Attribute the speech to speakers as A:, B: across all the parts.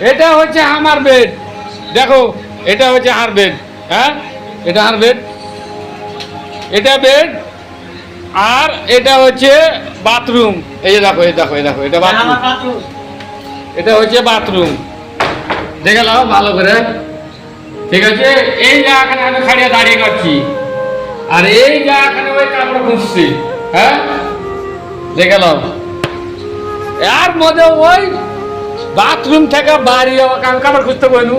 A: এটা হচ্ছে আমার বেড, দেখো এটা হচ্ছে আর বেড। হ্যাঁ, এটা আর বেড, এটা বেড, আর এটা হচ্ছে বাথরুম। এই যে দেখো, এই দেখো, এই দেখো, এটা বাথরুম, এটা হচ্ছে বাথরুম। দেখে নাও ভালো করে, ঠিক আছে। এই জায়গাখানে আমি খাড়িয়ে দাঁড়িয়ে করছি, আর এই জায়গাখানে ওই কাপড় খুঁজছি। হ্যাঁ, দেখে নাও। এর মধ্যে ওই বাথরুম থেকে বাড়ি আমি কাপড় খুঁজতে কইনু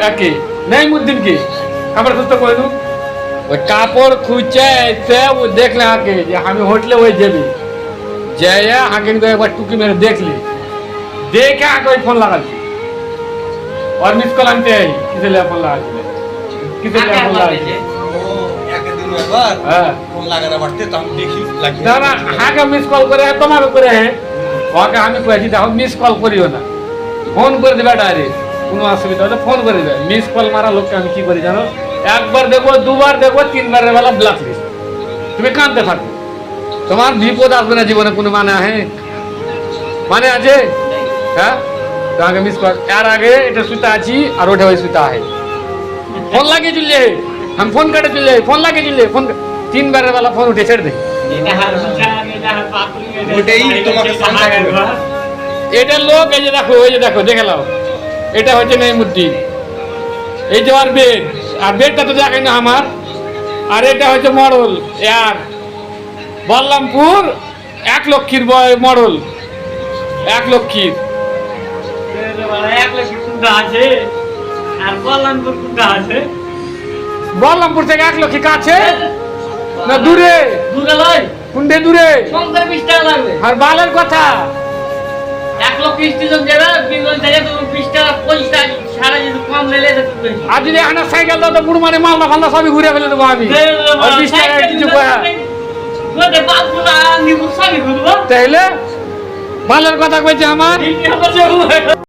A: একই নেই মুদ্দিন কি কাপড় খুঁজতে কইনু। ওই কাপড় খুঁজছে এসে ও দেখলে আগে যে আমি হোটেলে ওই যাবি, যাই আগে একবার টুকি মেরে দেখলি, দেখে আগে ওই ফোন লাগাচ্ছি। और मिस कॉल आनते हैं किसे ले फोन लगा दिए, किसे ले फोन लगा दिए।
B: एक दिन में बार
A: हां
B: फोन लगाना पड़ते तो हम देखी लगी
A: ना ना आगे मिस कॉल करे तुम्हारे करे है ওকে আমি কইছি দেখো মিস কল করিও না, ফোন করে দিবা ডাইরেক্ট, কোনো অসুবিধা হলে ফোন করে দিবে। মিস কল মারা লোককে আমি কি করি জানো, একবার দেখো, দুবার দেখো, তিনবারের বেলা ব্লক লিস্ট। তুমি কাঁদতে থাকো, তোমার বিপদ আসবে না জীবনে, কোনো মানে আছে? হ্যাঁ, तो आगे मिस कॉल यार आगे এটা সুতা আছি আর ওটা ওই সুতা আছে। ফোন লাগিয়ে চলে हम फोन काटे चले, फोन लागे चले, फोन तीन बार वाला फोन उठे ছেড়ে দে।
B: ওটাই তোমাকে সামনে করবে।
A: এটা লোক, এই যে দেখো, এই যে দেখো, দেখে নাও, এটা হচ্ছে নঈমুদ্দিন। এই যে আর বেড, আর বেডটা তো দেখেন না আমার, আর এটা হচ্ছে মডেল यार বল্লামপুর 1 লক্ষীর মডেল, 1 লক্ষীর। বল্লামপুর থেকে 1 লক্ষী কাছে না দূরে? কোনটা দূরে? আর বালের কথা
C: 1 লক্ষ স্টেশন যাবে, 20 থেকে 20 টাকা 50 টাকা সারা যদি কম রেলে যেতে।
A: আর যদি আনা সাইকেল দাও তো বুড় মানে মালদা ফালদা সবই ঘুরে ফেলে দেবো আমি। আর 20 টাকা কিছু কয়া তাইলে বালের কথা কইছে আমার।